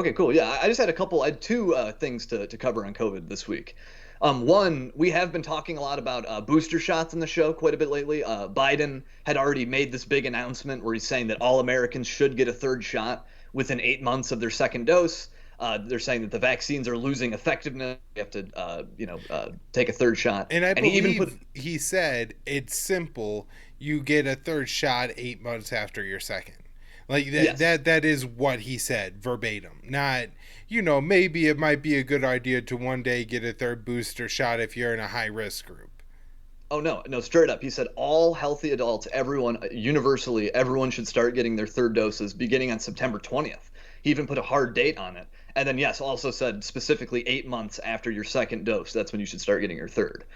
Okay, cool. Yeah, I just had I had two things to cover on COVID this week. One, we have been talking a lot about booster shots in the show quite a bit lately. Biden had already made this big announcement where he's saying that all Americans should get a third shot within 8 months of their second dose. They're saying that the vaccines are losing effectiveness. You have to, take a third shot. And I And he even put, believe he said it's simple. You get a third shot 8 months after your second. Like that, yes. that is what he said verbatim. Not, maybe it might be a good idea to one day get a third booster shot if you're in a high risk group. Oh no, no, straight up. He said all healthy adults, everyone, universally, everyone should start getting their third doses beginning on September 20th. He even put a hard date on it. And then, yes, also said specifically 8 months after your second dose, that's when you should start getting your third.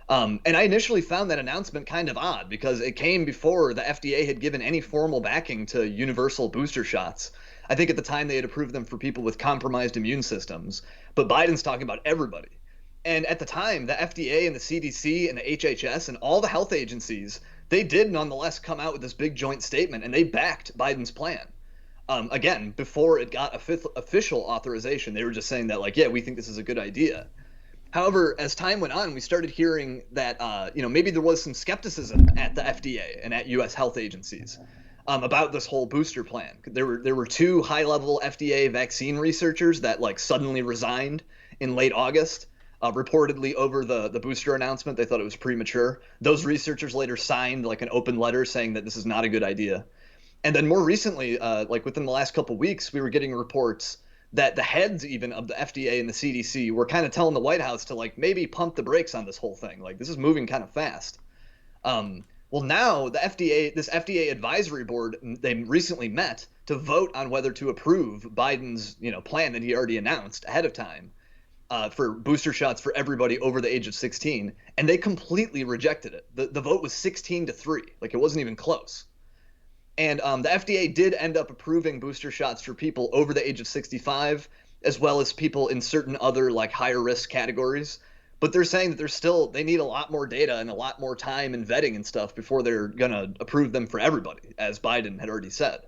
And I initially found that announcement kind of odd because it came before the FDA had given any formal backing to universal booster shots. I think at the time they had approved them for people with compromised immune systems, but Biden's talking about everybody. And at the time, the FDA and the CDC and the HHS and all the health agencies, they did nonetheless come out with this big joint statement and they backed Biden's plan. Again, before it got official authorization, they were just saying that, like, yeah, we think this is a good idea. However, as time went on, we started hearing that maybe there was some skepticism at the FDA and at U.S. health agencies about this whole booster plan. There were two high-level FDA vaccine researchers that like suddenly resigned in late August, reportedly over the booster announcement. They thought it was premature. Those researchers later signed like an open letter saying that this is not a good idea. And then more recently, like within the last couple of weeks, we were getting reports that the heads even of the FDA and the CDC were kind of telling the White House to like maybe pump the brakes on this whole thing. Like this is moving kind of fast. Well, now this FDA advisory board, they recently met to vote on whether to approve Biden's plan that he already announced ahead of time for booster shots for everybody over the age of 16, and they completely rejected it. The vote was 16-3, like it wasn't even close. And the FDA did end up approving booster shots for people over the age of 65, as well as people in certain other like higher risk categories. But they're saying that they need a lot more data and a lot more time and vetting and stuff before they're gonna approve them for everybody, as Biden had already said.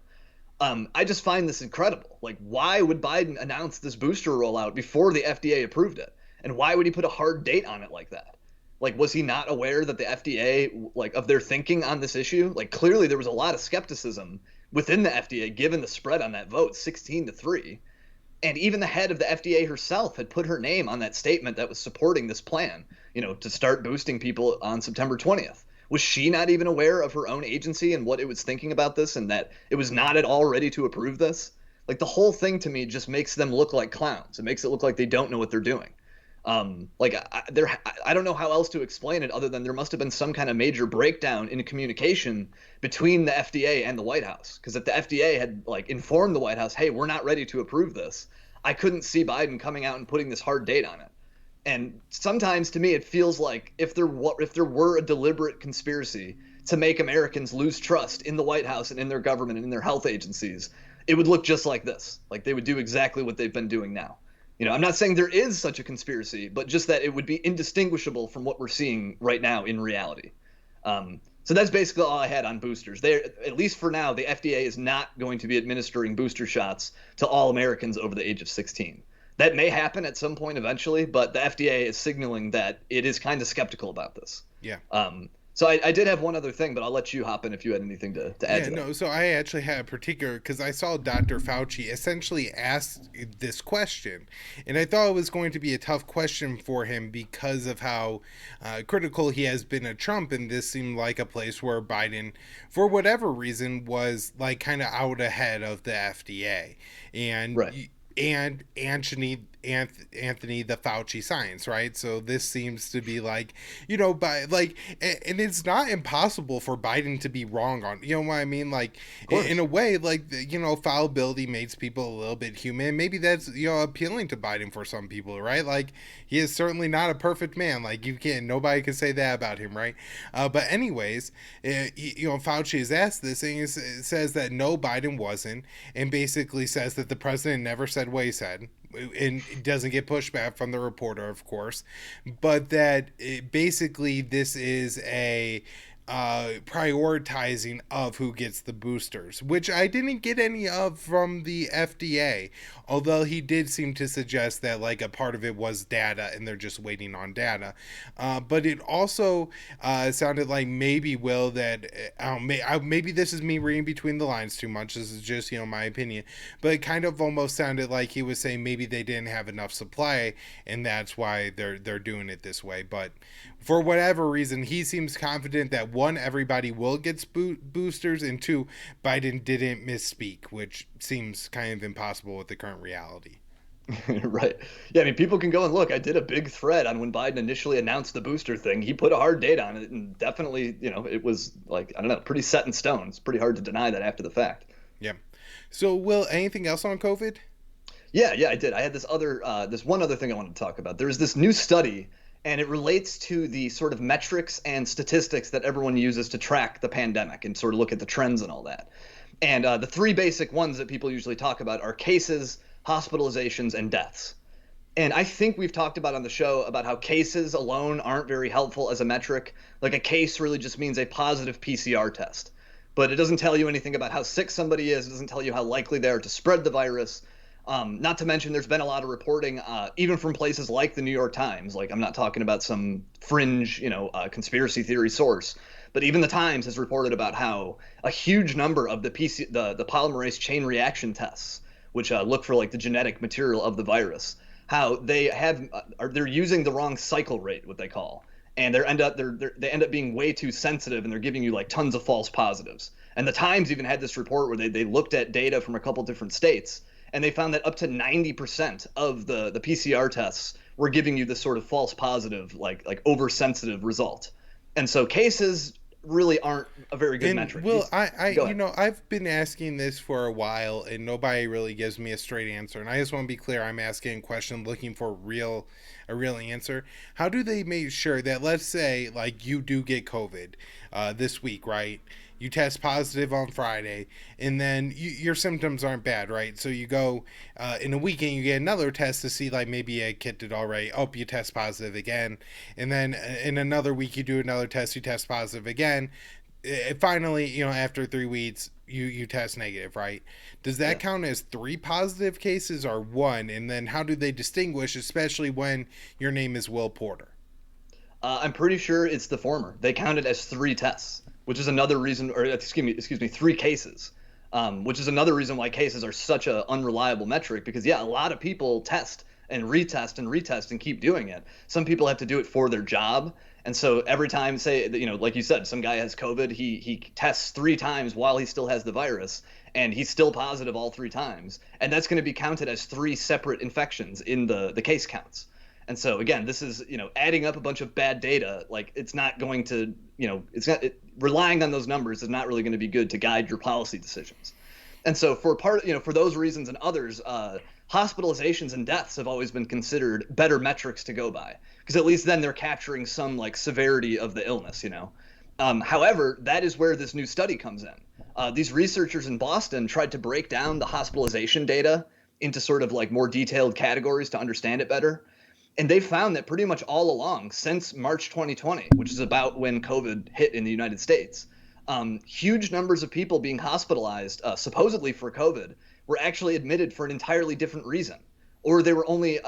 I just find this incredible. Like, why would Biden announce this booster rollout before the FDA approved it? And why would he put a hard date on it like that? Like, was he not aware that the FDA, like, of their thinking on this issue? Like, clearly there was a lot of skepticism within the FDA given the spread on that vote, 16-3. And even the head of the FDA herself had put her name on that statement that was supporting this plan, to start boosting people on September 20th. Was she not even aware of her own agency and what it was thinking about this and that it was not at all ready to approve this? Like the whole thing to me just makes them look like clowns. It makes it look like they don't know what they're doing. I don't know how else to explain it other than there must have been some kind of major breakdown in communication between the FDA and the White House. Because if the FDA had like informed the White House, hey, we're not ready to approve this, I couldn't see Biden coming out and putting this hard date on it. And sometimes to me, it feels like if there were a deliberate conspiracy to make Americans lose trust in the White House and in their government and in their health agencies, it would look just like this. Like they would do exactly what they've been doing now. I'm not saying there is such a conspiracy, but just that it would be indistinguishable from what we're seeing right now in reality. So that's basically all I had on boosters. At least for now, the FDA is not going to be administering booster shots to all Americans over the age of 16. That may happen at some point eventually, but the FDA is signaling that it is kind of skeptical about this. Yeah. So I did have one other thing, but I'll let you hop in if you had anything to add Yeah, to that. no, so I actually had a particular, because I saw Dr. Fauci essentially ask this question, and I thought it was going to be a tough question for him because of how critical he has been of Trump, and this seemed like a place where Biden, for whatever reason, was like kind of out ahead of the FDA. And Right. Anthony the Fauci science, right? So this seems to be like, by like, and it's not impossible for Biden to be wrong on, what I mean? Like, Of in course. a way, like, fallibility makes people a little bit human. Maybe that's, appealing to Biden for some people, right? Like, he is certainly not a perfect man. Like, nobody can say that about him, right? But anyways, Fauci has asked this and he says that no, Biden wasn't, and basically says that the president never said what he said, and it doesn't get pushback from the reporter, of course, but that basically this is a prioritizing of who gets the boosters, which I didn't get any of from the FDA, although he did seem to suggest that like a part of it was data and they're just waiting on data. But it also sounded like maybe Will that maybe this is me reading between the lines too much. This is just my opinion, but it kind of almost sounded like he was saying maybe they didn't have enough supply and that's why they're doing it this way. But for whatever reason, he seems confident that one, everybody will get boosters, and two, Biden didn't misspeak, which seems kind of impossible with the current reality. Right. Yeah, I mean, people can go and look. I did a big thread on when Biden initially announced the booster thing. He put a hard date on it, and definitely, it was like, I don't know, pretty set in stone. It's pretty hard to deny that after the fact. Yeah. So, Will, anything else on COVID? Yeah, I did. I had this one other thing I wanted to talk about. There's this new study, and it relates to the sort of metrics and statistics that everyone uses to track the pandemic and sort of look at the trends and all that. And the three basic ones that people usually talk about are cases, hospitalizations, and deaths. And I think we've talked about on the show about how cases alone aren't very helpful as a metric. Like a case really just means a positive PCR test, but it doesn't tell you anything about how sick somebody is. It doesn't tell you how likely they are to spread the virus. Not to mention, there's been a lot of reporting, even from places like the New York Times. Like, I'm not talking about some fringe, conspiracy theory source, but even the Times has reported about how a huge number of the polymerase chain reaction tests, which look for like the genetic material of the virus, how they're using the wrong cycle rate, what they call, and they end up being way too sensitive, and they're giving you like tons of false positives. And the Times even had this report where they looked at data from a couple different states, and they found that up to 90% of the PCR tests were giving you this sort of false positive, like oversensitive result. And so cases really aren't a very good metric. Well, I've been asking this for a while, and nobody really gives me a straight answer. And I just want to be clear: I'm asking a question, looking for a real answer. How do they make sure that, let's say, like you do get COVID this week, right? You test positive on Friday, and then your symptoms aren't bad, right? So you go in a weekend, you get another test to see like maybe you kicked it already. Oh, you test positive again, and then in another week you do another test, you test positive again. Finally, after 3 weeks, you test negative, right? Does that count as three positive cases or one? And then how do they distinguish, especially when your name is Will Porter? I'm pretty sure it's the former. They count it as three tests, which is another reason, or excuse me, three cases, which is another reason why cases are such an unreliable metric. Because yeah, a lot of people test and retest and retest and keep doing it. Some people have to do it for their job, and so every time, say, like you said, some guy has COVID, he tests three times while he still has the virus, and he's still positive all three times, and that's going to be counted as three separate infections in the case counts. And so again, this is, adding up a bunch of bad data. Like, it's not going to, relying on those numbers is not really going to be good to guide your policy decisions. And so for those reasons and others, hospitalizations and deaths have always been considered better metrics to go by, because at least then they're capturing some like severity of the illness. However, that is where this new study comes in. These researchers in Boston tried to break down the hospitalization data into sort of like more detailed categories to understand it better. And they found that pretty much all along since March 2020, which is about when COVID hit in the United States, huge numbers of people being hospitalized, supposedly for COVID, were actually admitted for an entirely different reason. Or they were only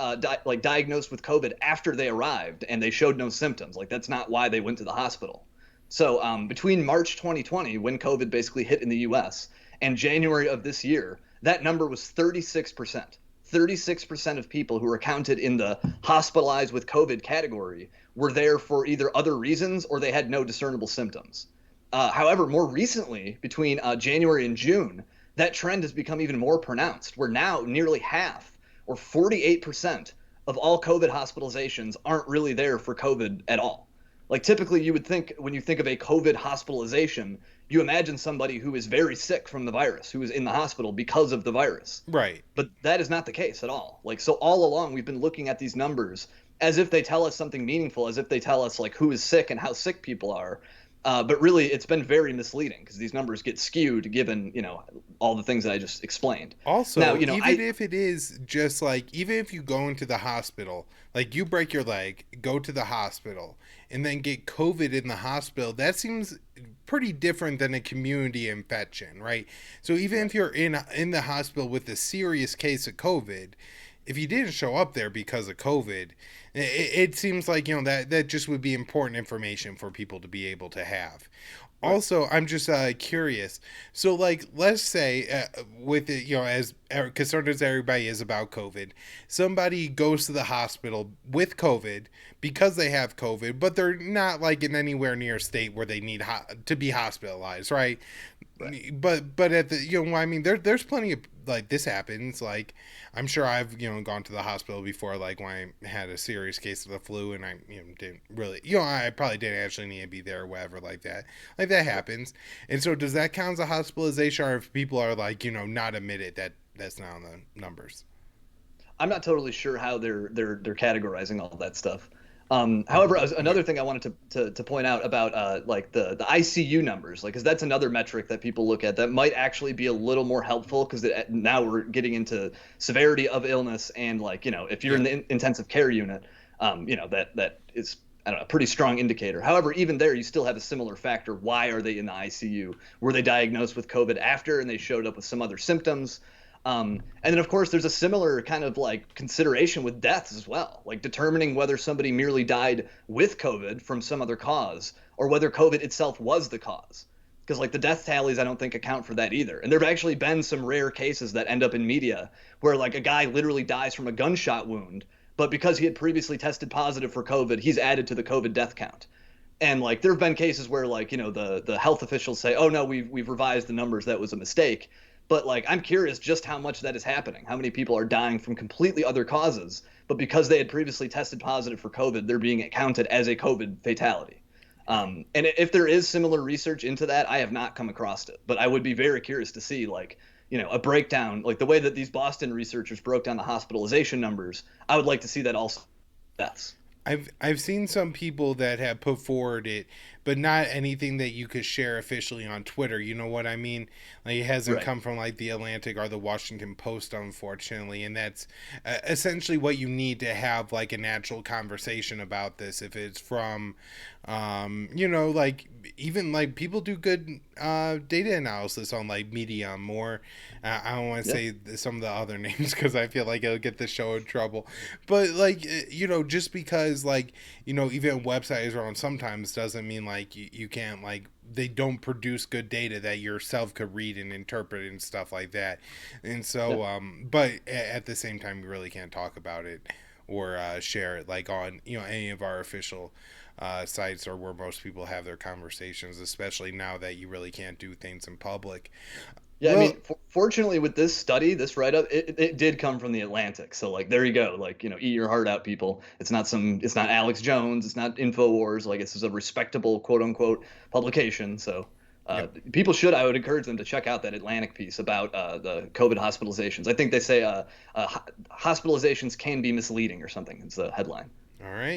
diagnosed with COVID after they arrived and they showed no symptoms. Like, that's not why they went to the hospital. So between March 2020, when COVID basically hit in the US, and January of this year, that number was 36%. 36% of people who were counted in the hospitalized with COVID category were there for either other reasons or they had no discernible symptoms. However, more recently, between January and June, that trend has become even more pronounced, where now nearly half, or 48%, of all COVID hospitalizations aren't really there for COVID at all. Like, typically you would think, when you think of a COVID hospitalization, you imagine somebody who is very sick from the virus, who is in the hospital because of the virus. Right. But that is not the case at all. Like, so all along we've been looking at these numbers as if they tell us something meaningful, as if they tell us like who is sick and how sick people are. But really, it's been very misleading because these numbers get skewed given, all the things that I just explained. Now, Also, even I if it is just like, even if you go into the hospital, like you break your leg, go to the hospital, and then get COVID in the hospital, that seems pretty different than a community infection, right? So even right. if you're in the hospital with a serious case of COVID, if you didn't show up there because of COVID, it seems like that just would be important information for people to be able to have. Right. Also, I'm just curious. So, like, let's say, with it, as concerned as everybody is about COVID, somebody goes to the hospital with COVID because they have COVID, but they're not like in anywhere near a state where they need to be hospitalized, right? Right. But at the I mean, there's plenty of like this happens. Like, I'm sure I've gone to the hospital before, like when I had a serious case of the flu and I didn't really I probably didn't actually need to be there or whatever like that. Like that Right. happens. And so does that count as a hospitalization, or if people are like not admitted, that's not on the numbers? I'm not totally sure how they're categorizing all that stuff. However, Okay. another thing I wanted to point out about like the ICU numbers, like, because that's another metric that people look at that might actually be a little more helpful because now we're getting into severity of illness and, like, if you're in Yep. the intensive care unit, that is, I don't know, a pretty strong indicator. However, even there, you still have a similar factor. Why are they in the ICU? Were they diagnosed with COVID after and they showed up with some other symptoms? And then, of course, there's a similar kind of like consideration with deaths as well, like determining whether somebody merely died with COVID from some other cause or whether COVID itself was the cause. Because, like, the death tallies, I don't think account for that either. And there have actually been some rare cases that end up in media where, like, a guy literally dies from a gunshot wound, but because he had previously tested positive for COVID, he's added to the COVID death count. And, like, there have been cases where, like, the health officials say, oh no, we've revised the numbers, that was a mistake. But, like, I'm curious just how much that is happening, how many people are dying from completely other causes, but because they had previously tested positive for COVID, they're being counted as a COVID fatality. And if there is similar research into that, I have not come across it, but I would be very curious to see, like, a breakdown, like the way that these Boston researchers broke down the hospitalization numbers. I would like to see that also deaths. I've seen some people that have put forward it, but not anything that you could share officially on Twitter. You know what I mean? Like it hasn't Right. come from like the Atlantic or the Washington Post, unfortunately, and that's essentially what you need to have like an actual conversation about this. If it's from, like even like people do good data analysis on like Medium or I don't want to Yeah. say some of the other names because I feel like it'll get the show in trouble. But like just because like even websites are on sometimes doesn't mean like you can't like they don't produce good data that yourself could read and interpret and stuff like that. And Yeah. so but at the same time you really can't talk about it or share it like on any of our official sites or where most people have their conversations, especially now that you really can't do things in public. Yeah, I Well, mean, fortunately, with this study, this write-up, it did come from the Atlantic. So, like, there you go. Like, eat your heart out, people. It's not Alex Jones, it's not InfoWars. Like, this is a respectable, quote unquote, publication. So, yep. people should, I would encourage them to check out that Atlantic piece about the COVID hospitalizations. I think they say hospitalizations can be misleading or something. It's the headline. All right.